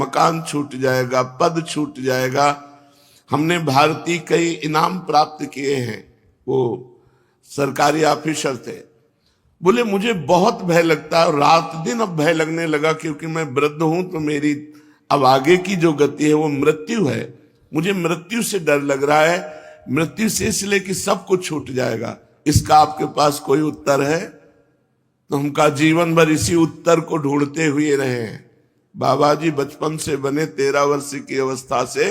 मकान छूट जाएगा, पद छूट जाएगा। हमने भारतीय कई इनाम प्राप्त किए हैं, वो सरकारी ऑफिसर थे। बोले मुझे बहुत भय लगता है और रात दिन अब भय लगने लगा, क्योंकि मैं वृद्ध हूं तो मेरी अब आगे की जो गति है वो मृत्यु है। मुझे मृत्यु से डर लग रहा है, मृत्यु से इसलिए कि सब कुछ छूट जाएगा। इसका आपके पास कोई उत्तर है? तो हम का जीवन भर इसी उत्तर को ढूंढते हुए रहे हैं। बाबा जी बचपन से बने 13 वर्ष की अवस्था से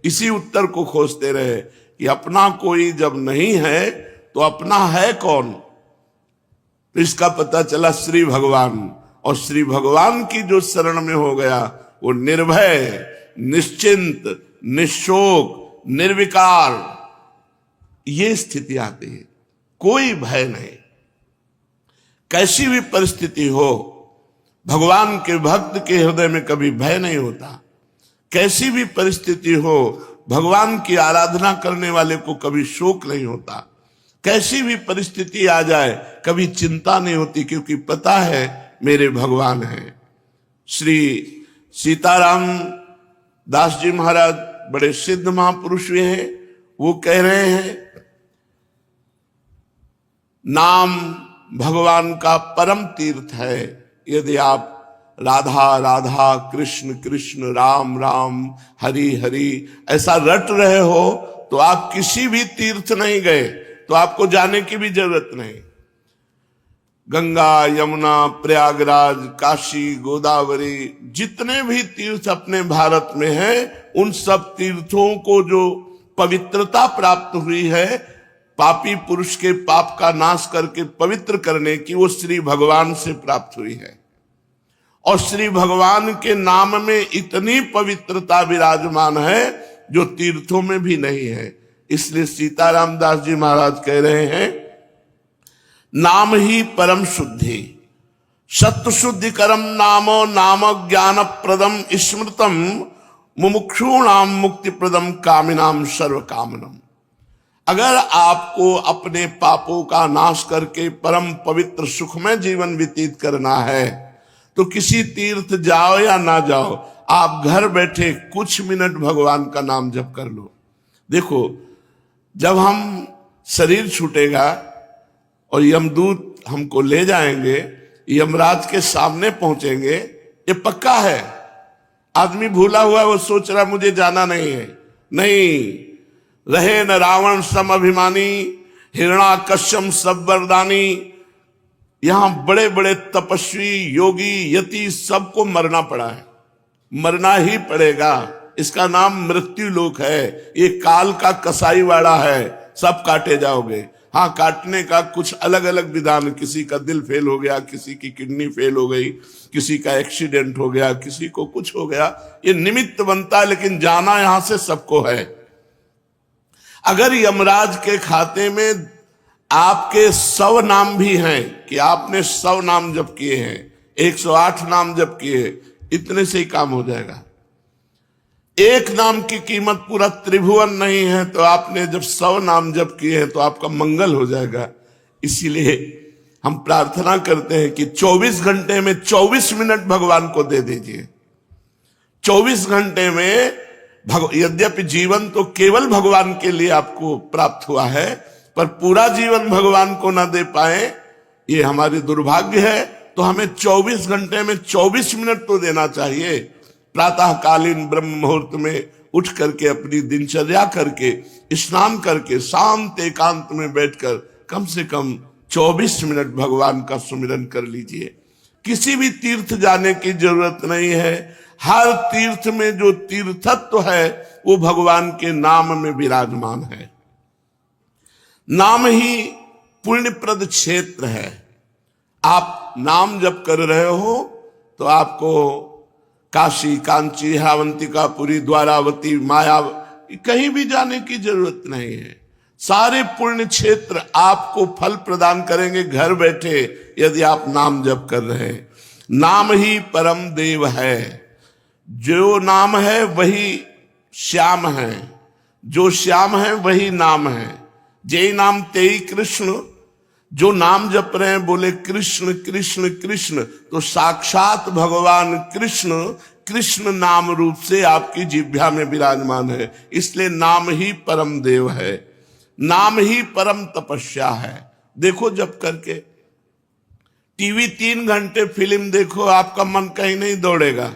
इसी उत्तर को खोजते रहे कि अपना कोई जब नहीं है तो अपना है कौन। तो इसका पता चला श्री भगवान, और श्री भगवान की जो शरण में हो गया वो निर्भय, निश्चिंत, निशोक, निर्विकार, ये स्थिति आती है। कोई भय नहीं, कैसी भी परिस्थिति हो। भगवान के भक्त के हृदय में कभी भय नहीं होता। कैसी भी परिस्थिति हो, भगवान की आराधना करने वाले को कभी शोक नहीं होता। कैसी भी परिस्थिति आ जाए कभी चिंता नहीं होती, क्योंकि पता है मेरे भगवान हैं। श्री सीताराम दास जी महाराज बड़े सिद्ध महापुरुष हुए हैं। वो कह रहे हैं नाम भगवान का परम तीर्थ है। यदि आप राधा राधा, कृष्ण कृष्ण, राम राम, हरि हरि ऐसा रट रहे हो तो आप किसी भी तीर्थ नहीं गए, तो आपको जाने की भी जरूरत नहीं। गंगा, यमुना, प्रयागराज, काशी, गोदावरी, जितने भी तीर्थ अपने भारत में हैं, उन सब तीर्थों को जो पवित्रता प्राप्त हुई है, पापी पुरुष के पाप का नाश करके पवित्र करने की, वो श्री भगवान से प्राप्त हुई है। और श्री भगवान के नाम में इतनी पवित्रता विराजमान है जो तीर्थों में भी नहीं है। इसलिए सीताराम दास जी महाराज कह रहे हैं नाम ही परम शुद्धि, सत्य शुद्धि करम नामो नाम ज्ञान प्रदम स्मृतम मुमुक्षूणाम मुक्ति प्रदम कामिनाम सर्व कामनम। अगर आपको अपने पापों का नाश करके परम पवित्र सुखमय जीवन व्यतीत करना है तो किसी तीर्थ जाओ या ना जाओ, आप घर बैठे कुछ मिनट भगवान का नाम जप कर लो। देखो, जब हम शरीर छूटेगा और यमदूत हमको ले जाएंगे, यमराज के सामने पहुंचेंगे, ये पक्का है। आदमी भूला हुआ है, वो सोच रहा मुझे जाना नहीं है। नहीं, रहे न रावण सम अभिमानी, हिरणाकश्यप सब वरदानी। यहां बड़े बड़े तपस्वी, योगी, यति सबको मरना पड़ा है, मरना ही पड़ेगा। इसका नाम मृत्यु लोक है। ये काल का कसाईवाड़ा है, सब काटे जाओगे। हाँ, काटने का कुछ अलग अलग विधान, किसी का दिल फेल हो गया, किसी की किडनी फेल हो गई, किसी का एक्सीडेंट हो गया, किसी को कुछ हो गया, ये निमित्त बनता है, लेकिन जाना यहां से सबको है। अगर यमराज के खाते में आपके 100 नाम भी हैं कि आपने 100 नाम जप किए हैं, 108 नाम जप किए, इतने से ही काम हो जाएगा। एक नाम की कीमत पूरा त्रिभुवन नहीं है, तो आपने जब 100 नाम जप किए हैं तो आपका मंगल हो जाएगा। इसीलिए हम प्रार्थना करते हैं कि 24 घंटे में 24 मिनट भगवान को दे दीजिए। 24 घंटे में यद्यपि जीवन तो केवल भगवान के लिए आपको प्राप्त हुआ है, पर पूरा जीवन भगवान को ना दे पाए, ये हमारी दुर्भाग्य है। तो हमें 24 घंटे में 24 मिनट तो देना चाहिए। प्रातःकालीन ब्रह्म मुहूर्त में उठ करके अपनी दिनचर्या करके, स्नान करके, शांत एकांत में बैठकर कम से कम 24 मिनट भगवान का सुमिरन कर लीजिए। किसी भी तीर्थ जाने की जरूरत नहीं है। हर तीर्थ में जो तीर्थत्व है वो भगवान के नाम में विराजमान है। नाम ही पुण्यप्रद क्षेत्र है। आप नाम जप कर रहे हो तो आपको काशी, कांची, अवंतिका, पुरी, द्वारावती, माया कहीं भी जाने की जरूरत नहीं है। सारे पुण्य क्षेत्र आपको फल प्रदान करेंगे घर बैठे, यदि आप नाम जप कर रहे हैं। नाम ही परम देव है। जो नाम है वही श्याम है, जो श्याम है वही नाम है। जय नाम तेई कृष्ण। जो नाम जप रहे हैं बोले कृष्ण कृष्ण कृष्ण, तो साक्षात भगवान कृष्ण कृष्ण नाम रूप से आपकी जिह्वा में विराजमान है। इसलिए नाम ही परम देव है, नाम ही परम तपस्या है। देखो जप करके, टीवी 3 घंटे फिल्म देखो, आपका मन कहीं नहीं दौड़ेगा,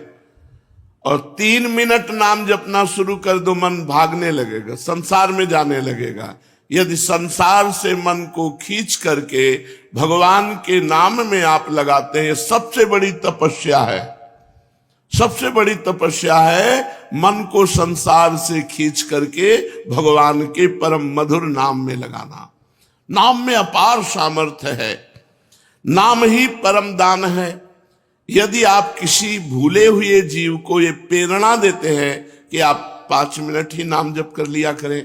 और 3 मिनट नाम जपना शुरू कर दो, मन भागने लगेगा, संसार में जाने लगेगा। यदि संसार से मन को खींच करके भगवान के नाम में आप लगाते हैं, सबसे बड़ी तपस्या है, सबसे बड़ी तपस्या है मन को संसार से खींच करके भगवान के परम मधुर नाम में लगाना। नाम में अपार सामर्थ्य है, नाम ही परम दान है। यदि आप किसी भूले हुए जीव को ये प्रेरणा देते हैं कि आप 5 मिनट ही नाम जप कर लिया करें,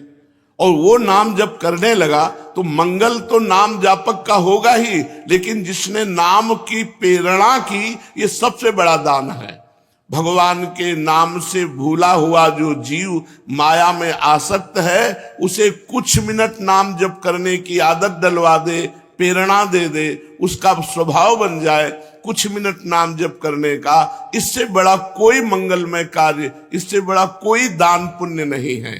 और वो नाम जप करने लगा, तो मंगल तो नाम जापक का होगा ही, लेकिन जिसने नाम की प्रेरणा की, ये सबसे बड़ा दान है। भगवान के नाम से भूला हुआ जो जीव माया में आसक्त है, उसे कुछ मिनट नाम जप करने की आदत डलवा दे, प्रेरणा दे दे, उसका स्वभाव बन जाए कुछ मिनट नाम जप करने का। इससे बड़ा कोई मंगलमय कार्य, इससे बड़ा कोई दान पुण्य नहीं है।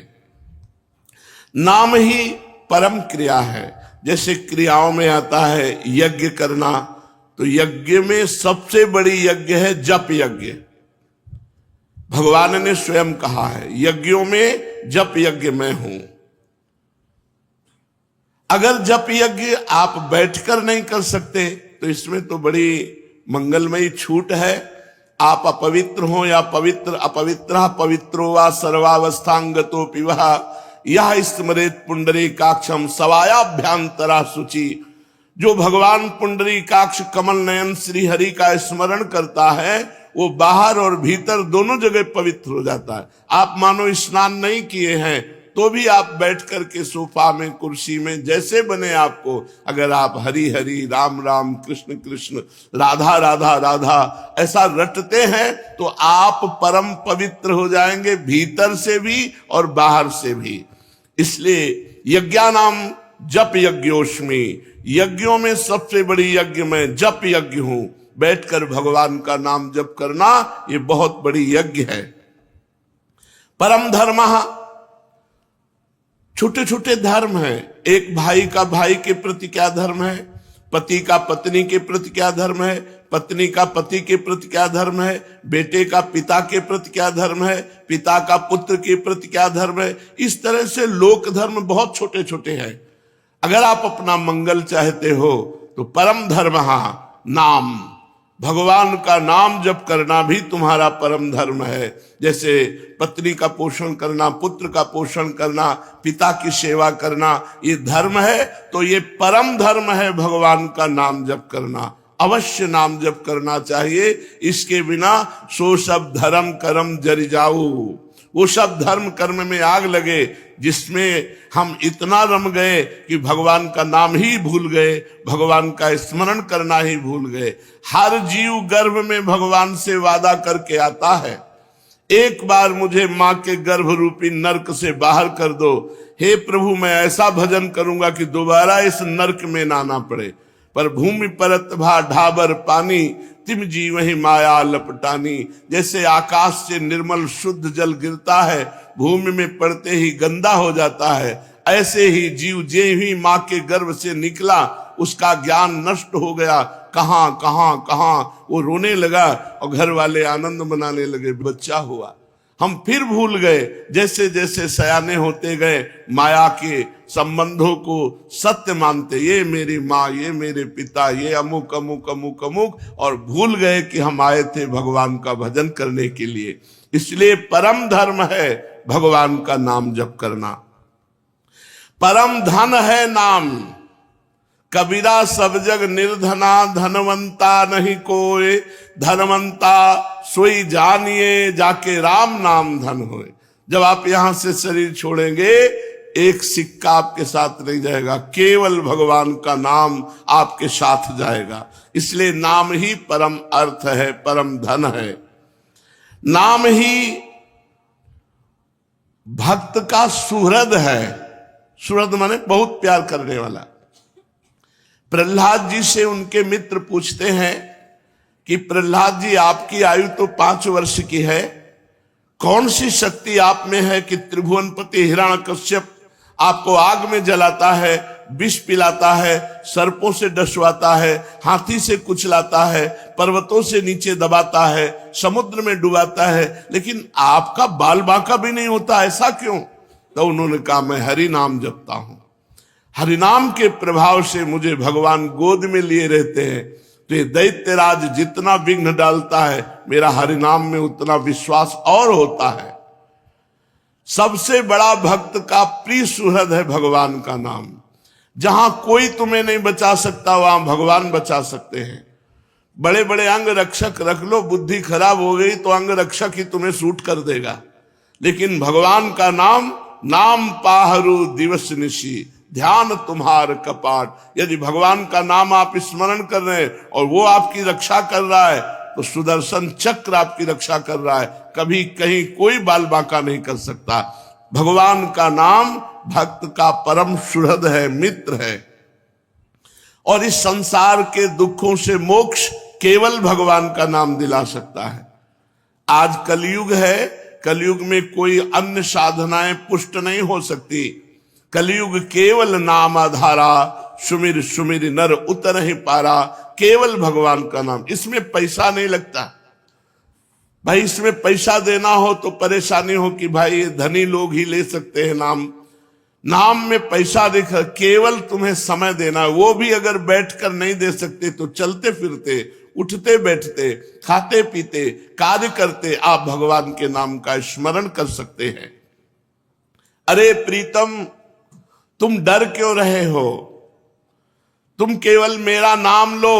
नाम ही परम क्रिया है। जैसे क्रियाओं में आता है यज्ञ करना, तो यज्ञ में सबसे बड़ी यज्ञ है जप यज्ञ। भगवान ने स्वयं कहा है, यज्ञों में जप यज्ञ मैं हूं। अगर जप यज्ञ आप बैठकर नहीं कर सकते, तो इसमें तो बड़ी मंगलमयी छूट है। आप अपवित्र हो या पवित्र, अपवित्र पवित्रो वा सर्वावस्थांगतो पिवा, यह स्मरेत पुंडरीकाक्षम सवायाभ्यांतरा शुचि। जो भगवान पुंडरीकाक्ष कमल नयन श्री हरि का स्मरण करता है, वो बाहर और भीतर दोनों जगह पवित्र हो जाता है। आप मानो स्नान नहीं किए हैं, तो भी आप बैठ करके सोफा में, कुर्सी में, जैसे बने आपको, अगर आप हरि हरि, राम राम, कृष्ण कृष्ण, राधा राधा राधा ऐसा रटते हैं, तो आप परम पवित्र हो जाएंगे, भीतर से भी और बाहर से भी। इसलिए यज्ञानाम जप यज्ञोस्मि, यज्ञों में सबसे बड़ी यज्ञ में जप यज्ञ हूं। बैठकर भगवान का नाम जप करना, ये बहुत बड़ी यज्ञ है। परम धर्म, छोटे छोटे धर्म हैं। एक भाई का भाई के प्रति क्या धर्म है, पति का पत्नी के प्रति क्या धर्म है, पत्नी का पति के प्रति क्या धर्म है, बेटे का पिता के प्रति क्या धर्म है, पिता का पुत्र के प्रति क्या धर्म है। इस तरह से लोक धर्म बहुत छोटे छोटे हैं। अगर आप अपना मंगल चाहते हो, तो परम धर्म नाम, भगवान का नाम जप करना भी तुम्हारा परम धर्म है। जैसे पत्नी का पोषण करना, पुत्र का पोषण करना, पिता की सेवा करना, ये धर्म है। तो ये परम धर्म है भगवान का नाम जप करना। अवश्य नाम जप करना चाहिए, इसके बिना सो सब धर्म कर्म जरि जाऊ। वो सब धर्म कर्म में आग लगे जिसमें हम इतना रम गए कि भगवान का नाम ही भूल गए, भगवान का स्मरण करना ही भूल गए। हर जीव गर्भ में भगवान से वादा करके आता है, एक बार मुझे मां के गर्भ रूपी नरक से बाहर कर दो, हे प्रभु मैं ऐसा भजन करूंगा कि दोबारा इस नरक में ना आना पड़े। पर भूमि परत भा ढाबर पानी, तिम जीव ही माया लपटानी। जैसे आकाश से निर्मल शुद्ध जल गिरता है, भूमि में पड़ते ही गंदा हो जाता है, ऐसे ही जीव जे ही माँ के गर्भ से निकला, उसका ज्ञान नष्ट हो गया। कहां कहां कहां वो रोने लगा, और घर वाले आनंद मनाने लगे, बच्चा हुआ। हम फिर भूल गए। जैसे जैसे सयाने होते गए, माया के संबंधों को सत्य मानते, ये मेरी माँ, ये मेरे पिता, ये अमुक अमुक अमुक अमुक, और भूल गए कि हम आए थे भगवान का भजन करने के लिए। इसलिए परम धर्म है भगवान का नाम जप करना। परम धन है नाम, कबीरा सब जग निर्धना, धनवंता नहीं कोई, धनवंता सोई जानिए, जाके राम नाम धन होए। जब आप यहां से शरीर छोड़ेंगे, एक सिक्का आपके साथ नहीं जाएगा, केवल भगवान का नाम आपके साथ जाएगा। इसलिए नाम ही परम अर्थ है, परम धन है। नाम ही भक्त का सुहृद है। सुहृद माने बहुत प्यार करने वाला। प्रहलाद जी से उनके मित्र पूछते हैं कि प्रहलाद जी आपकी आयु तो 5 वर्ष की है, कौन सी शक्ति आप में है कि त्रिभुवनपति हिरण्यकश्यप आपको आग में जलाता है, विष पिलाता है, सर्पों से डसवाता है, हाथी से कुचलाता है, पर्वतों से नीचे दबाता है, समुद्र में डुबाता है, लेकिन आपका बाल बांका भी नहीं होता, ऐसा क्यों? तो उन्होंने कहा मैं हरि नाम जपता हूं, हरिनाम के प्रभाव से मुझे भगवान गोद में लिए रहते हैं। तो ये दैत्यराज जितना विघ्न डालता है, मेरा हरिनाम में उतना विश्वास और होता है। सबसे बड़ा भक्त का प्रिय सुहृद है भगवान का नाम। जहां कोई तुम्हें नहीं बचा सकता, वहां भगवान बचा सकते हैं। बड़े बड़े अंग रक्षक रख लो, बुद्धि खराब हो गई तो अंग रक्षक ही तुम्हें सूट कर देगा, लेकिन भगवान का नाम, नाम पाहरू दिवस निशी, ध्यान तुम्हार कपाट। यदि भगवान का नाम आप स्मरण कर रहे हैं और वो आपकी रक्षा कर रहा है, तो सुदर्शन चक्र आपकी रक्षा कर रहा है, कभी कहीं कोई बाल बांका नहीं कर सकता। भगवान का नाम भक्त का परम सुहृद है, मित्र है, और इस संसार के दुखों से मोक्ष केवल भगवान का नाम दिला सकता है। आज कलयुग है, कलयुग में कोई अन्य साधनाएं पुष्ट नहीं हो सकती। कलयुग केवल नाम आधारा, सुमिर सुमिर नर उतर ही पारा। केवल भगवान का नाम, इसमें पैसा नहीं लगता भाई। इसमें पैसा देना हो तो परेशानी हो कि भाई धनी लोग ही ले सकते हैं नाम। नाम में पैसा देखा, केवल तुम्हें समय देना, वो भी अगर बैठकर नहीं दे सकते तो चलते फिरते, उठते बैठते, खाते पीते, कार्य करते आप भगवान के नाम का स्मरण कर सकते हैं। अरे प्रीतम, तुम डर क्यों रहे हो? तुम केवल मेरा नाम लो,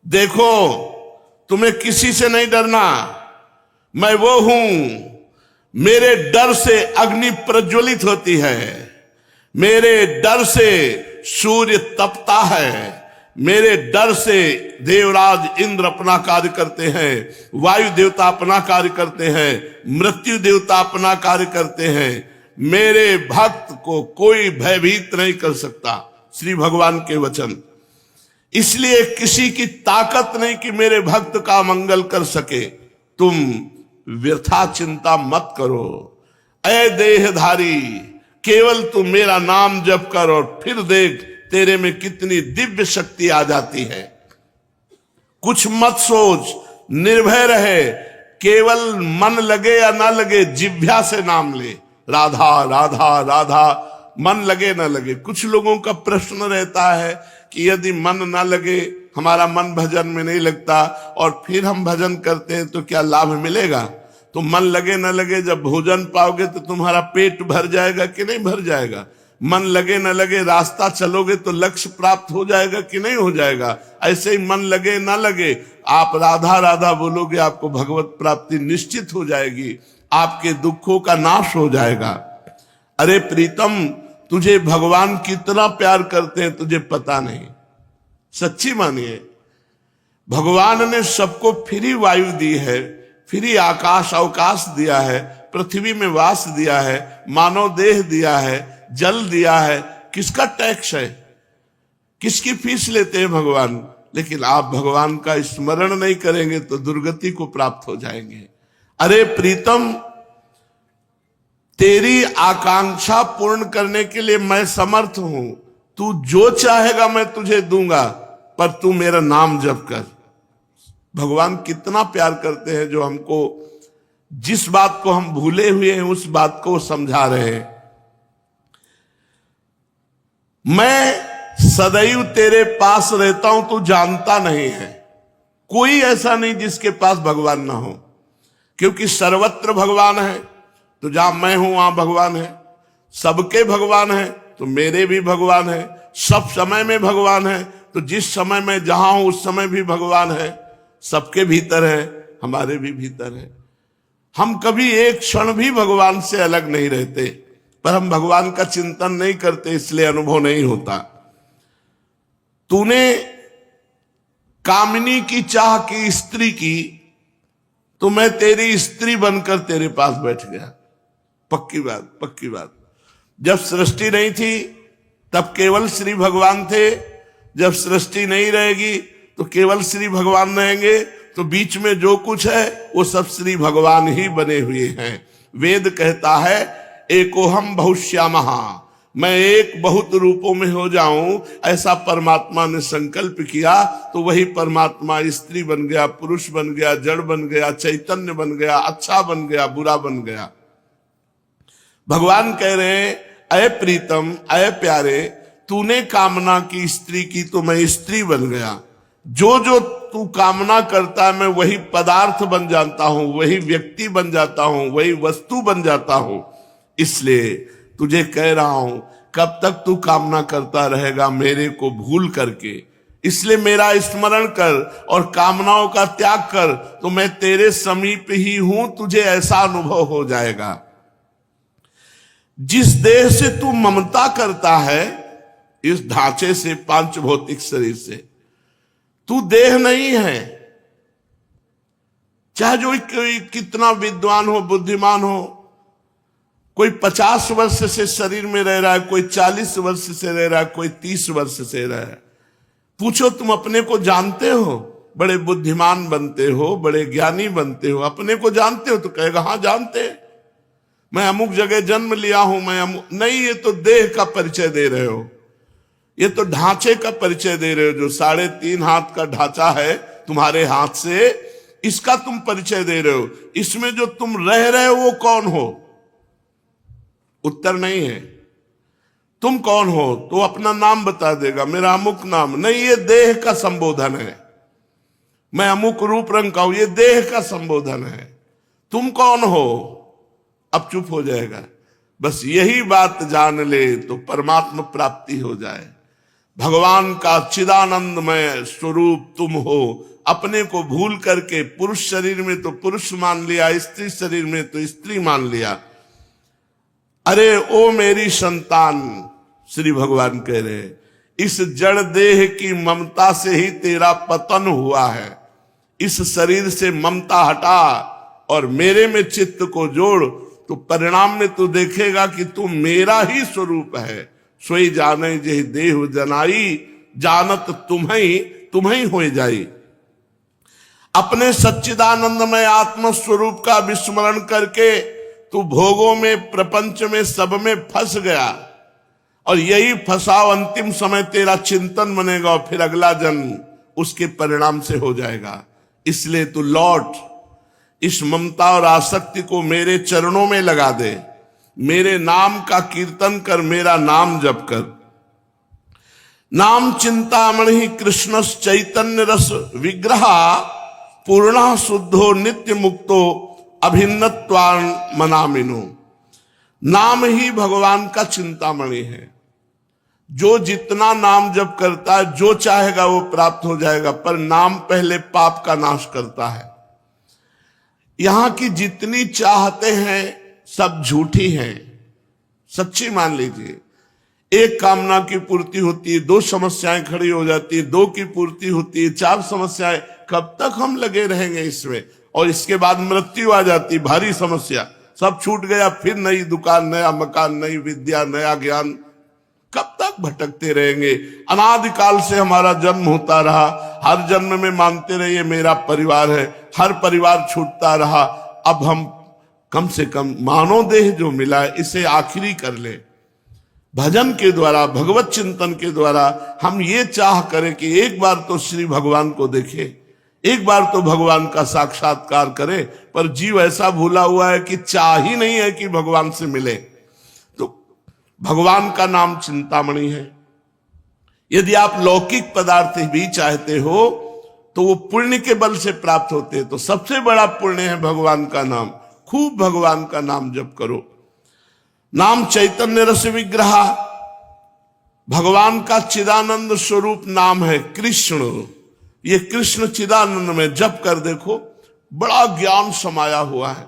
देखो तुम्हें किसी से नहीं डरना। मैं वो हूं, मेरे डर से अग्नि प्रज्वलित होती है, मेरे डर से सूर्य तपता है, मेरे डर से देवराज इंद्र अपना कार्य करते हैं, वायु देवता अपना कार्य करते हैं, मृत्यु देवता अपना कार्य करते हैं। मेरे भक्त को कोई भयभीत नहीं कर सकता, श्री भगवान के वचन। इसलिए किसी की ताकत नहीं कि मेरे भक्त का मंगल कर सके। तुम व्यर्था चिंता मत करो, ऐ देहधारी, केवल तू मेरा नाम जप कर और फिर देख तेरे में कितनी दिव्य शक्ति आ जाती है। कुछ मत सोच, निर्भय रहे, केवल मन लगे या ना लगे जिह्वा से नाम ले, राधा राधा राधा, मन लगे ना लगे। कुछ लोगों का प्रश्न रहता है कि यदि मन ना लगे, हमारा मन भजन में नहीं लगता और फिर हम भजन करते हैं तो क्या लाभ मिलेगा? तो मन लगे ना लगे, जब भोजन पाओगे तो तुम्हारा पेट भर जाएगा कि नहीं भर जाएगा? मन लगे ना लगे, रास्ता चलोगे तो लक्ष्य प्राप्त हो जाएगा कि नहीं हो जाएगा? ऐसे ही मन लगे ना लगे, आप राधा राधा बोलोगे, आपको भगवत प्राप्ति निश्चित हो जाएगी, आपके दुखों का नाश हो जाएगा। अरे प्रीतम, तुझे भगवान कितना प्यार करते हैं तुझे पता नहीं। सच्ची मानिए, भगवान ने सबको फ्री वायु दी है, फ्री आकाश अवकाश दिया है, पृथ्वी में वास दिया है, मानव देह दिया है, जल दिया है। किसका टैक्स है? किसकी फीस लेते हैं भगवान? लेकिन आप भगवान का स्मरण नहीं करेंगे तो दुर्गति को प्राप्त हो जाएंगे। अरे प्रीतम, तेरी आकांक्षा पूर्ण करने के लिए मैं समर्थ हूं। तू जो चाहेगा मैं तुझे दूंगा, पर तू मेरा नाम जप कर। भगवान कितना प्यार करते हैं, जो हमको जिस बात को हम भूले हुए हैं उस बात को समझा रहे हैं। मैं सदैव तेरे पास रहता हूं, तू जानता नहीं है। कोई ऐसा नहीं जिसके पास भगवान ना हो, क्योंकि सर्वत्र भगवान है। तो जहां मैं हूं वहां भगवान है, सबके भगवान है तो मेरे भी भगवान है, सब समय में भगवान है। तो जिस समय में जहां हूं उस समय भी भगवान है, सबके भीतर है, हमारे भी भीतर है। हम कभी एक क्षण भी भगवान से अलग नहीं रहते, पर हम भगवान का चिंतन नहीं करते, इसलिए अनुभव नहीं होता। तूने कामिनी की चाह की स्त्री की, तो मैं तेरी स्त्री बनकर तेरे पास बैठ गया। पक्की बात, पक्की बात। जब सृष्टि नहीं थी तब केवल श्री भगवान थे, जब सृष्टि नहीं रहेगी तो केवल श्री भगवान रहेंगे, तो बीच में जो कुछ है वो सब श्री भगवान ही बने हुए हैं। वेद कहता है एकोहम बहुश्यामः, मैं एक बहुत रूपों में हो जाऊं, ऐसा परमात्मा ने संकल्प किया। तो वही परमात्मा स्त्री बन गया, पुरुष बन गया, जड़ बन गया, चैतन्य बन गया, अच्छा बन गया, बुरा बन गया। भगवान कह रहे हैं अय प्रीतम, अय प्यारे, तूने कामना की स्त्री की तो मैं स्त्री बन गया। जो जो तू कामना करता है मैं वही पदार्थ बन जाता हूं, वही व्यक्ति बन जाता हूं, वही वस्तु बन जाता हूं। इसलिए तुझे कह रहा हूं कब तक तू कामना करता रहेगा मेरे को भूल करके। इसलिए मेरा स्मरण कर और कामनाओं का त्याग कर, तो मैं तेरे समीप ही हूं, तुझे ऐसा अनुभव हो जाएगा। जिस देह से तू ममता करता है, इस ढांचे से, पांच भौतिक शरीर से, तू देह नहीं है। चाहे जो कोई कितना विद्वान हो, बुद्धिमान हो, कोई 50 वर्ष से शरीर में रह रहा है, कोई 40 वर्ष से रह रहा है, कोई 30 वर्ष से रह रहा है। पूछो तुम अपने को जानते हो? बड़े बुद्धिमान बनते हो, बड़े ज्ञानी बनते हो, अपने को जानते हो? तो कहेगा हाँ जानते हैं, मैं अमुक जगह जन्म लिया हूं, मैं अमुक। नहीं, ये तो देह का परिचय दे रहे हो, ये तो ढांचे का परिचय दे रहे हो। जो 3.5 हाथ का ढांचा है तुम्हारे हाथ से, इसका तुम परिचय दे रहे हो। इसमें जो तुम रह रहे हो वो कौन हो? उत्तर नहीं है। तुम कौन हो? तो अपना नाम बता देगा, मेरा अमुक नाम। नहीं, ये देह का संबोधन है। मैं अमुक रूप रंग का हूं, ये देह का संबोधन है। तुम कौन हो? अब चुप हो जाएगा। बस यही बात जान ले तो परमात्मा प्राप्ति हो जाए। भगवान का चिदानंदमय स्वरूप तुम हो। अपने को भूल करके पुरुष शरीर में तो पुरुष मान लिया, स्त्री शरीर में तो स्त्री मान लिया। अरे ओ मेरी संतान, श्री भगवान कह रहे, इस जड़ देह की ममता से ही तेरा पतन हुआ है। इस शरीर से ममता हटा और मेरे में चित्त को जोड़, तो परिणाम में तू देखेगा कि तू मेरा ही स्वरूप है। सोई जाने जेहि देह जनाई, जानत तुम्हें हो जाई। अपने सच्चिदानंदमय आत्म स्वरूप का विस्मरण करके तू भोगों में, प्रपंच में, सब में फंस गया। और यही फंसाव अंतिम समय तेरा चिंतन बनेगा और फिर अगला जन्म उसके परिणाम से हो जाएगा। इसलिए तू लौट, इस ममता और आसक्ति को मेरे चरणों में लगा दे। मेरे नाम का कीर्तन कर, मेरा नाम जप कर। नाम चिंतामणि कृष्ण चैतन्य रस विग्रह, पूर्णा शुद्धो नित्य मुक्तो अभिन्नत्वान मनामिनो। नाम ही भगवान का चिंतामणि है। जो जितना नाम जप करता है, जो चाहेगा वो प्राप्त हो जाएगा। पर नाम पहले पाप का नाश करता है। यहां की जितनी चाहते हैं सब झूठी हैं, सच्ची मान लीजिए। एक कामना की पूर्ति होती है, 2 समस्याएं खड़ी हो जाती है, 2 की पूर्ति होती है, 4 समस्याएं। कब तक हम लगे रहेंगे इसमें? और इसके बाद मृत्यु आ जाती, भारी समस्या, सब छूट गया। फिर नई दुकान, नया मकान, नई विद्या, नया ज्ञान। कब तक भटकते रहेंगे? अनादिकाल से हमारा जन्म होता रहा, हर जन्म में मानते रहिए मेरा परिवार है, हर परिवार छूटता रहा। अब हम कम से कम मानव देह जो मिला है इसे आखिरी कर ले। भजन के द्वारा, भगवत चिंतन के द्वारा हम ये चाह करें कि एक बार तो श्री भगवान को देखे, एक बार तो भगवान का साक्षात्कार करे। पर जीव ऐसा भूला हुआ है कि चाह ही नहीं है कि भगवान से मिले। तो भगवान का नाम चिंतामणि है। यदि आप लौकिक पदार्थ भी चाहते हो तो वो पुण्य के बल से प्राप्त होते हैं। तो सबसे बड़ा पुण्य है भगवान का नाम। खूब भगवान का नाम जप करो। नाम चैतन्य रस विग्रह, भगवान का चिदानंद स्वरूप नाम है कृष्ण। ये कृष्ण चिदानंद में जप कर देखो, बड़ा ज्ञान समाया हुआ है।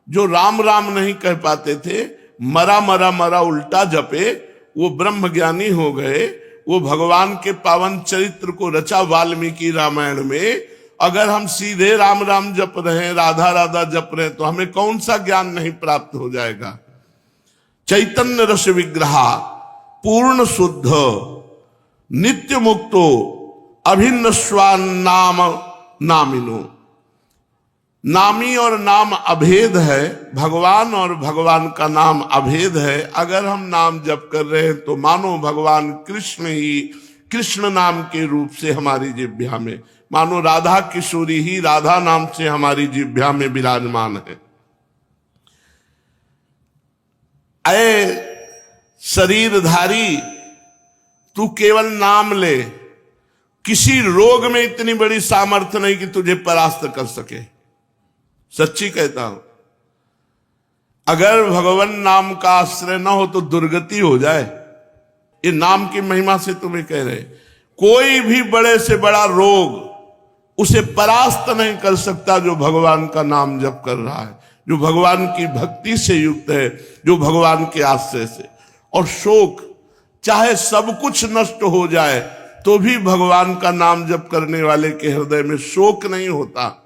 जो राम राम नहीं कह पाते थे, मरा मरा मरा उल्टा जपे, वो ब्रह्म ज्ञानी हो गए। वो भगवान के पावन चरित्र को रचा वाल्मीकि रामायण में। अगर हम सीधे राम राम जप रहे हैं, राधा राधा जप रहे हैं, तो हमें कौन सा ज्ञान नहीं प्राप्त हो जाएगा? चैतन्य रस विग्रह, पूर्ण शुद्ध, नित्य मुक्तो अभिन्नस्वान नाम नामिनो। नामी और नाम अभेद है, भगवान और भगवान का नाम अभेद है। अगर हम नाम जप कर रहे हैं तो मानो भगवान कृष्ण ही कृष्ण नाम के रूप से हमारी जिह्वा में, मानो राधा किशोरी ही राधा नाम से हमारी जिह्वा में विराजमान है। ऐ शरीरधारी, तू केवल नाम ले, किसी रोग में इतनी बड़ी सामर्थ्य नहीं कि तुझे परास्त कर सके। सच्ची कहता हूं, अगर भगवान नाम का आश्रय न हो तो दुर्गति हो जाए। ये नाम की महिमा से तुम्हें कह रहे, कोई भी बड़े से बड़ा रोग उसे परास्त नहीं कर सकता जो भगवान का नाम जप कर रहा है, जो भगवान की भक्ति से युक्त है, जो भगवान के आश्रय से। और शोक, चाहे सब कुछ नष्ट हो जाए तो भी भगवान का नाम जप करने वाले के हृदय में शोक नहीं होता।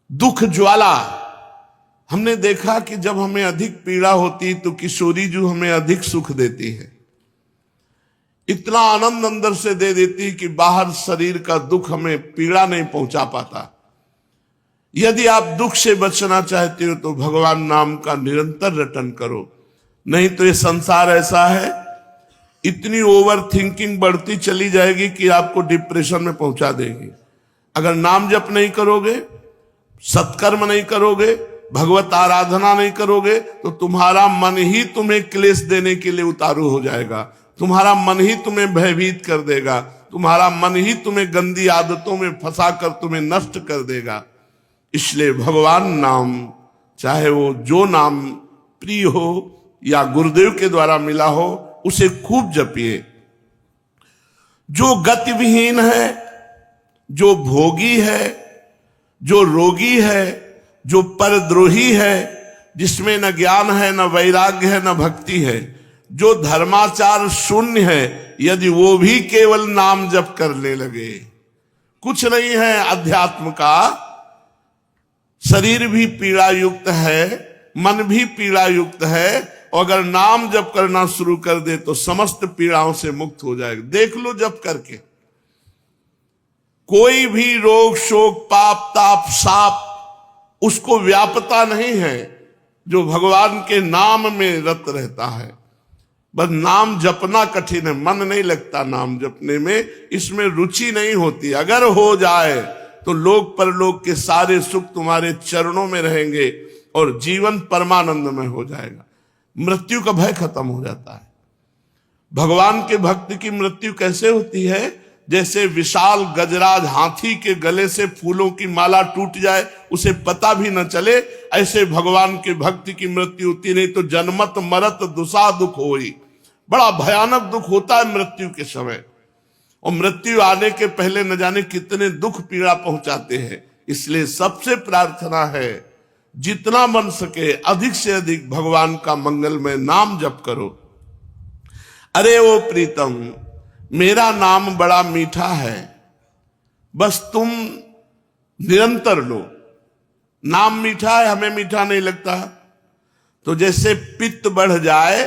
दुख ज्वाला, हमने देखा कि जब हमें अधिक पीड़ा होती तो किशोरी जो हमें अधिक सुख देती है, इतना आनंद अंदर से दे देती कि बाहर शरीर का दुख हमें पीड़ा नहीं पहुंचा पाता। यदि आप दुख से बचना चाहते हो तो भगवान नाम का निरंतर रटन करो, नहीं तो ये संसार ऐसा है, इतनी ओवर थिंकिंग बढ़ती चली जाएगी कि आपको डिप्रेशन में पहुंचा देगी। अगर नाम जप नहीं करोगे, सत्कर्म नहीं करोगे, भगवत आराधना नहीं करोगे तो तुम्हारा मन ही तुम्हें क्लेश देने के लिए उतारू हो जाएगा, तुम्हारा मन ही तुम्हें भयभीत कर देगा, तुम्हारा मन ही तुम्हें गंदी आदतों में फंसाकर तुम्हें नष्ट कर देगा। इसलिए भगवान नाम, चाहे वो जो नाम प्रिय हो या गुरुदेव के द्वारा मिला हो, उसे खूब जपिए। जो गतिविहीन है, जो भोगी है, जो रोगी है, जो परद्रोही है, जिसमें न ज्ञान है, न वैराग्य है, न भक्ति है, जो धर्माचार शून्य है, यदि वो भी केवल नाम जप करने लगे, कुछ नहीं है अध्यात्म का, शरीर भी पीड़ा युक्त है, मन भी पीड़ा युक्त है, और अगर नाम जप करना शुरू कर दे तो समस्त पीड़ाओं से मुक्त हो जाएगा। देख लो जप करके, कोई भी रोग शोक पाप ताप साप उसको व्यापता नहीं है जो भगवान के नाम में रत रहता है। बस नाम जपना कठिन है, मन नहीं लगता नाम जपने में, इसमें रुचि नहीं होती। अगर हो जाए तो लोक परलोक के सारे सुख तुम्हारे चरणों में रहेंगे और जीवन परमानंद में हो जाएगा। मृत्यु का भय खत्म हो जाता है। भगवान के भक्त की मृत्यु कैसे होती है? जैसे विशाल गजराज हाथी के गले से फूलों की माला टूट जाए, उसे पता भी न चले, ऐसे भगवान के भक्त की मृत्यु होती। नहीं तो जन्मत मरत दुसा दुख होई, बड़ा भयानक दुख होता है मृत्यु के समय, और मृत्यु आने के पहले न जाने कितने दुख पीड़ा पहुंचाते हैं। इसलिए सबसे प्रार्थना है, जितना बन सके अधिक से अधिक भगवान का मंगलमय नाम जप करो। अरे ओ प्रीतम, मेरा नाम बड़ा मीठा है, बस तुम निरंतर लो। नाम मीठा है, हमें मीठा नहीं लगता। तो जैसे पित्त बढ़ जाए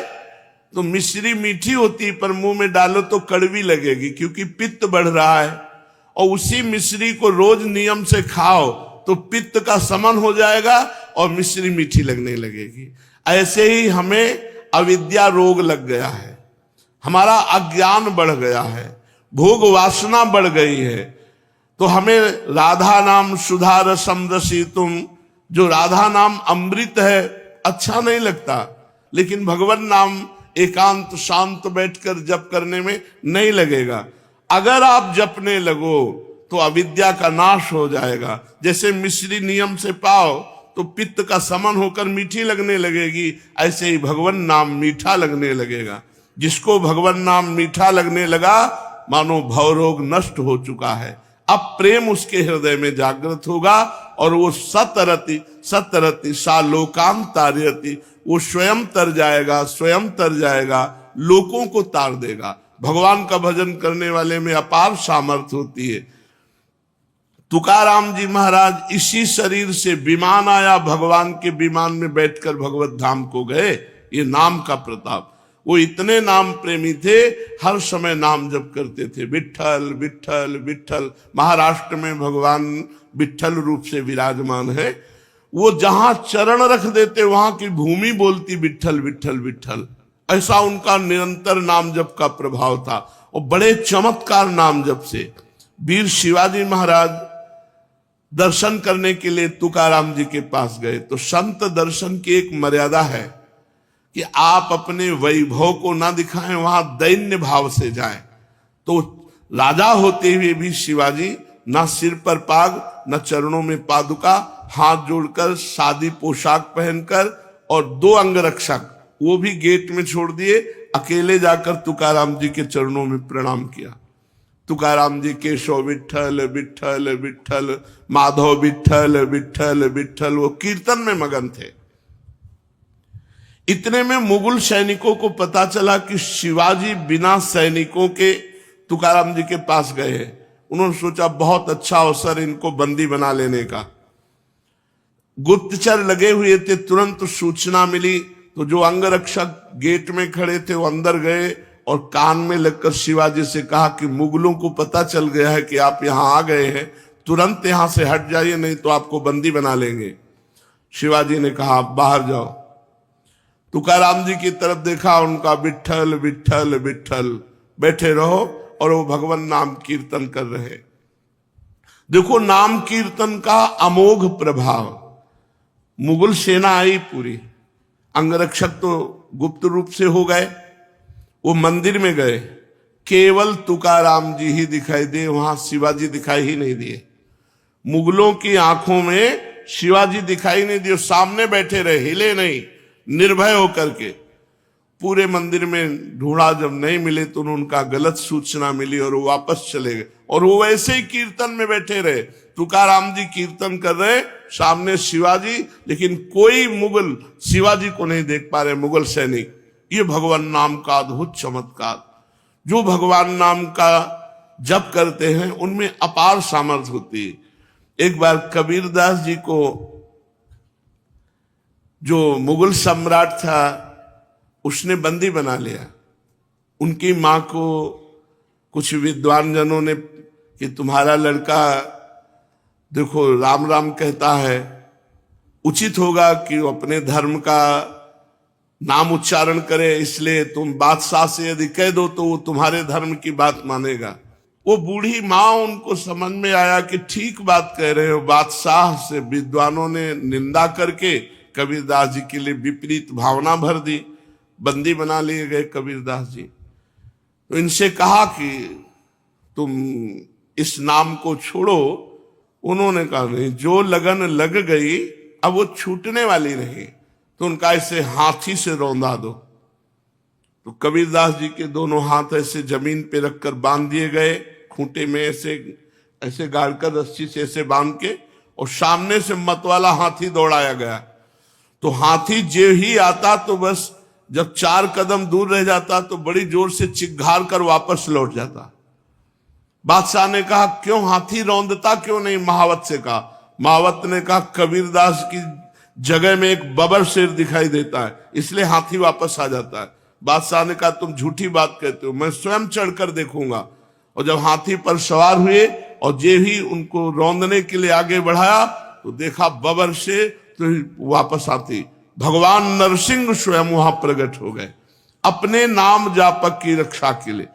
तो मिश्री मीठी होती पर मुंह में डालो तो कड़वी लगेगी, क्योंकि पित्त बढ़ रहा है। और उसी मिश्री को रोज नियम से खाओ तो पित्त का शमन हो जाएगा और मिश्री मीठी लगने लगेगी। ऐसे ही हमें अविद्या रोग लग गया है, हमारा अज्ञान बढ़ गया है, भोग वासना बढ़ गई है। तो हमें राधा नाम सुधा रसम रसितुम, जो राधा नाम अमृत है, अच्छा नहीं लगता, लेकिन भगवान नाम एकांत शांत बैठकर जप करने में नहीं लगेगा। अगर आप जपने लगो तो अविद्या का नाश हो जाएगा। जैसे मिश्री नियम से पाओ तो पित्त का समन होकर मीठी लगने लगेगी, ऐसे ही भगवान नाम मीठा लगने लगेगा। जिसको भगवान नाम मीठा लगने लगा, मानो भवरोग नष्ट हो चुका है। अब प्रेम उसके हृदय में जागृत होगा और वो सतरति सतरति सा लोकांत तारयति, वो स्वयं तर जाएगा, स्वयं तर जाएगा, लोकों को तार देगा। भगवान का भजन करने वाले में अपार सामर्थ्य होती है। तुकाराम जी महाराज इसी शरीर से विमान आया, भगवान के विमान में बैठकर भगवत धाम को गए। ये नाम का प्रताप। वो इतने नाम प्रेमी थे, हर समय नाम जप करते थे, विट्ठल विट्ठल विट्ठल। महाराष्ट्र में भगवान विट्ठल रूप से विराजमान है। वो जहां चरण रख देते वहां की भूमि बोलती विट्ठल विट्ठल विट्ठल। ऐसा उनका निरंतर नाम जप का प्रभाव था, और बड़े चमत्कार नाम जप से। वीर शिवाजी महाराज दर्शन करने के लिए तुकाराम जी के पास गए, तो संत दर्शन की एक मर्यादा है कि आप अपने वैभव को ना दिखाएं, वहां दैन्य भाव से जाएं। तो राजा होते हुए भी शिवाजी ना सिर पर पाग, ना चरणों में पादुका, हाथ जोड़कर सादी पोशाक पहनकर, और 2 अंगरक्षक वो भी गेट में छोड़ दिए, अकेले जाकर तुकाराम जी के चरणों में प्रणाम किया। तुकाराम जी केशव विट्ठल विट्ठल विट्ठल, माधव विट्ठल विट्ठल विट्ठल, वो कीर्तन में मगन थे। इतने में मुगल सैनिकों को पता चला कि शिवाजी बिना सैनिकों के तुकाराम जी के पास गए हैं। उन्होंने सोचा बहुत अच्छा अवसर इनको बंदी बना लेने का। गुप्तचर लगे हुए थे, तुरंत सूचना मिली तो जो अंगरक्षक गेट में खड़े थे वो अंदर गए और कान में लगकर शिवाजी से कहा कि मुगलों को पता चल गया है कि आप यहां आ गए हैं, तुरंत यहां से हट जाइए, नहीं तो आपको बंदी बना लेंगे। शिवाजी ने कहा आप बाहर जाओ। तुकाराम जी की तरफ देखा, उनका विट्ठल विट्ठल विट्ठल, बैठे रहो, और वो भगवान नाम कीर्तन कर रहे। देखो नाम कीर्तन का अमोघ प्रभाव। मुगल सेना आई पूरी, अंगरक्षक तो गुप्त रूप से हो गए, वो मंदिर में गए, केवल तुकाराम जी ही दिखाई दिए, वहां शिवाजी दिखाई ही नहीं दिए। मुगलों की आंखों में शिवाजी दिखाई नहीं दिए, सामने बैठे रहे, हिले नहीं, निर्भय होकर के। पूरे मंदिर में ढूंढा, जब नहीं मिले तो उनका गलत सूचना मिली और वो वापस चले गए, और वो वैसे ही कीर्तन में बैठे रहे। तुकाराम जी कीर्तन कर रहे, सामने शिवाजी, लेकिन कोई मुगल शिवाजी को नहीं देख पा रहे, मुगल सैनिक। ये भगवान नाम का अद्भुत चमत्कार। जो भगवान नाम का जप करते हैं उनमें अपार सामर्थ्य होती है। एक बार कबीरदास जी को जो मुगल सम्राट था उसने बंदी बना लिया। उनकी मां को कुछ विद्वान जनों ने कि तुम्हारा लड़का देखो राम राम कहता है, उचित होगा कि वो अपने धर्म का नाम उच्चारण करे, इसलिए तुम बादशाह से यदि कह दो तो वो तुम्हारे धर्म की बात मानेगा। वो बूढ़ी माँ, उनको समझ में आया कि ठीक बात कह रहे हो। बादशाह से विद्वानों ने निंदा करके कबीरदास जी के लिए विपरीत भावना भर दी, बंदी बना लिए गए कबीरदास जी। तो इनसे कहा कि तुम इस नाम को छोड़ो। उन्होंने कहा नहीं, जो लगन लग गई अब वो छूटने वाली नहीं, तो उनका ऐसे हाथी से रौंदा दो। तो कबीरदास जी के दोनों हाथ ऐसे जमीन पे रखकर बांध दिए गए, खूंटे में ऐसे ऐसे गाड़कर रस्सी से ऐसे बांध के, और सामने से मतवाला हाथी दौड़ाया गया। तो हाथी जो ही आता तो बस जब 4 कदम दूर रह जाता तो बड़ी जोर से चिघार कर वापस लौट जाता। बादशाह ने कहा क्यों हाथी रौंदता क्यों नहीं? महावत से कहा। महावत ने कहा कबीरदास की जगह में एक बबर शेर दिखाई देता है, इसलिए हाथी वापस आ जाता है। बादशाह ने कहा तुम झूठी बात कहते हो, मैं स्वयं चढ़कर देखूंगा। और जब हाथी पर सवार हुए और जे ही उनको रौंदने के लिए आगे बढ़ाया तो देखा बबर शेर, तो वापस आती भगवान नरसिंह स्वयं वहां प्रकट हो गए अपने नाम जापक की रक्षा के लिए।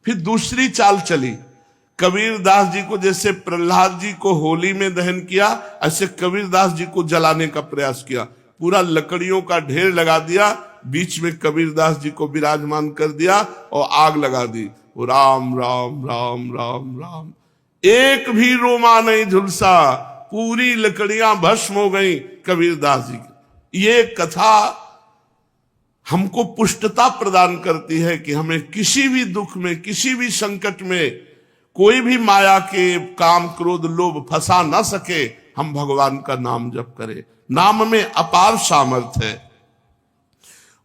फिर दूसरी चाल चली, कबीरदास जी को जैसे प्रहलाद जी को होली में दहन किया, ऐसे कबीरदास जी को जलाने का प्रयास किया। पूरा लकड़ियों का ढेर लगा दिया, बीच में कबीरदास जी को विराजमान कर दिया और आग लगा दी। राम राम राम राम राम, एक भी रोमा नहीं झुलसा, पूरी लकड़ियां भस्म हो गई कबीरदास जी की। ये कथा हमको पुष्टता प्रदान करती है कि हमें किसी भी दुख में, किसी भी संकट में कोई भी माया के काम क्रोध लोभ फंसा ना सके। हम भगवान का नाम जप करें, नाम में अपार सामर्थ्य है।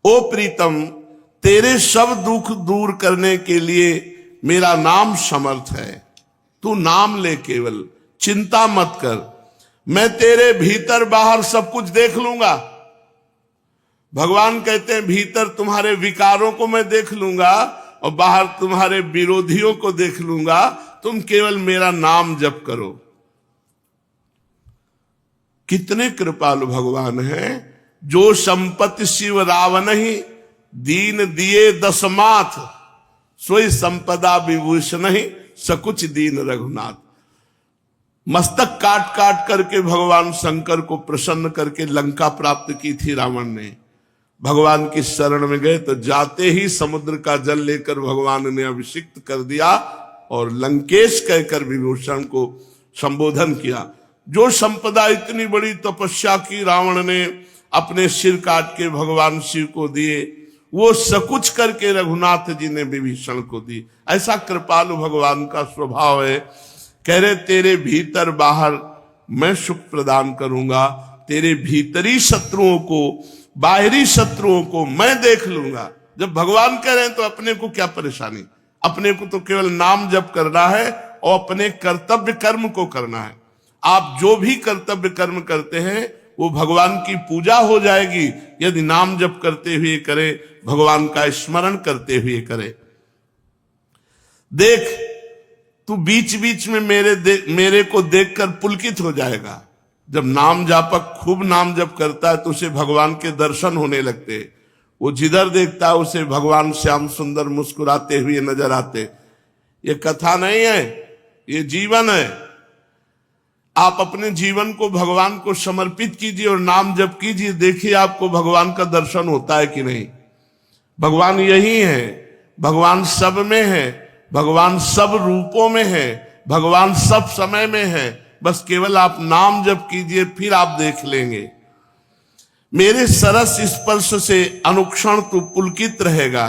ओ प्रीतम, तेरे सब दुख दूर करने के लिए मेरा नाम समर्थ है। तू नाम ले, केवल चिंता मत कर, मैं तेरे भीतर बाहर सब कुछ देख लूंगा। भगवान कहते हैं भीतर तुम्हारे विकारों को मैं देख लूंगा और बाहर तुम्हारे विरोधियों को देख लूंगा, तुम केवल मेरा नाम जप करो। कितने कृपालु भगवान हैं। जो संपत्ति शिव रावण ही दीन दिए दसमाथ, सोई संपदा विभूषण ही सकुच दीन रघुनाथ। मस्तक काट काट करके भगवान शंकर को प्रसन्न करके लंका प्राप्त की थी रावण ने। भगवान की शरण में गए तो जाते ही समुद्र का जल लेकर भगवान ने अभिषिक्त कर दिया और लंकेश कहकर विभूषण को संबोधन किया। जो संपदा इतनी बड़ी तपस्या की रावण ने अपने सिर काट के भगवान शिव को दिए, वो सकुच करके रघुनाथ जी ने विभीषण को दी। ऐसा कृपालु भगवान का स्वभाव है। कह रहे तेरे भीतर बाहर मैं सुख प्रदान करूंगा, तेरे भीतरी शत्रुओं को बाहरी शत्रुओं को मैं देख लूंगा। जब भगवान कह रहे हैं तो अपने को क्या परेशानी, अपने को तो केवल नाम जप करना है और अपने कर्तव्य कर्म को करना है। आप जो भी कर्तव्य कर्म करते हैं वो भगवान की पूजा हो जाएगी यदि नाम जप करते हुए करें, भगवान का स्मरण करते हुए करें। देख तू बीच बीच में मेरे को देखकर पुलकित हो जाएगा। जब नाम जापक खूब नाम जप करता है तो उसे भगवान के दर्शन होने लगते। वो जिधर देखता है उसे भगवान श्याम सुंदर मुस्कुराते हुए नजर आते। ये कथा नहीं है, ये जीवन है। आप अपने जीवन को भगवान को समर्पित कीजिए और नाम जप कीजिए, देखिए आपको भगवान का दर्शन होता है कि नहीं। भगवान यही है, भगवान सब में है, भगवान सब रूपों में है, भगवान सब समय में है। बस केवल आप नाम जप कीजिए, फिर आप देख लेंगे। मेरे सरस स्पर्श से अनुक्षण तू पुलकित रहेगा।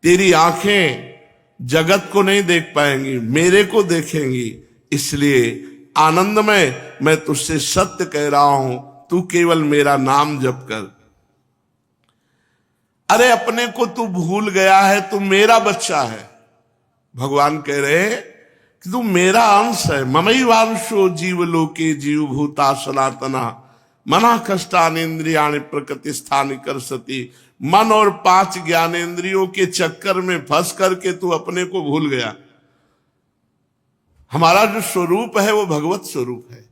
तेरी आंखें जगत को नहीं देख पाएंगी, मेरे को देखेंगी। इसलिए आनंदमय मैं तुझसे सत्य कह रहा हूं, तू केवल मेरा नाम जप कर। अरे अपने को तू भूल गया है, तू मेरा बच्चा है। भगवान कह रहे हैं कि तू मेरा अंश है। ममैवांशो जीवलोके जीवभूता सनातना मना कष्टानेन्द्रियाणि प्रकृति स्थानि करसति। मन और 5 ज्ञानेन्द्रियों के चक्कर में फंस करके तू अपने को भूल गया। हमारा जो स्वरूप है वो भगवत स्वरूप है।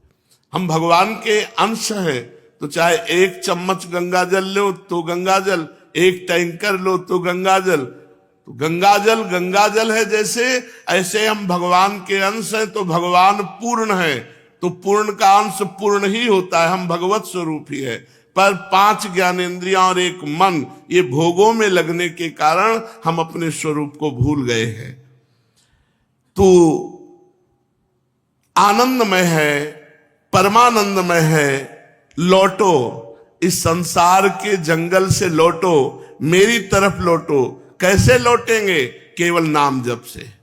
हम भगवान के अंश हैं। तो चाहे 1 चम्मच गंगा जल लो तो गंगा जल, 1 टैंकर लो तो गंगा जल। तो गंगा जल है जैसे, ऐसे हम भगवान के अंश हैं। तो भगवान पूर्ण है तो पूर्ण का अंश पूर्ण ही होता है। हम भगवत स्वरूप ही है। पर 5 ज्ञानेंद्रियां और 1 मन, ये भोगों में लगने के कारण हम अपने स्वरूप को भूल गए हैं। तो आनंदमय है, परमानंदमय है। लौटो, इस संसार के जंगल से लौटो, मेरी तरफ लौटो। कैसे लौटेंगे? केवल नाम जप से।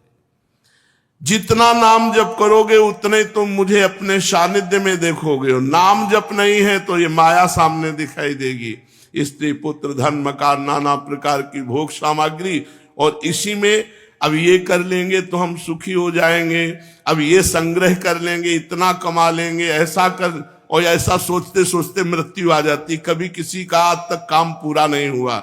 जितना नाम जप करोगे उतने तुम मुझे अपने सानिध्य में देखोगे। और नाम जप नहीं है तो ये माया सामने दिखाई देगी। स्त्री पुत्र धन मकान नाना प्रकार की भोग सामग्री, और इसी में अब ये कर लेंगे तो हम सुखी हो जाएंगे, अब ये संग्रह कर लेंगे, इतना कमा लेंगे, ऐसा कर, और ऐसा सोचते सोचते मृत्यु आ जाती। कभी किसी का आज तक काम पूरा नहीं हुआ।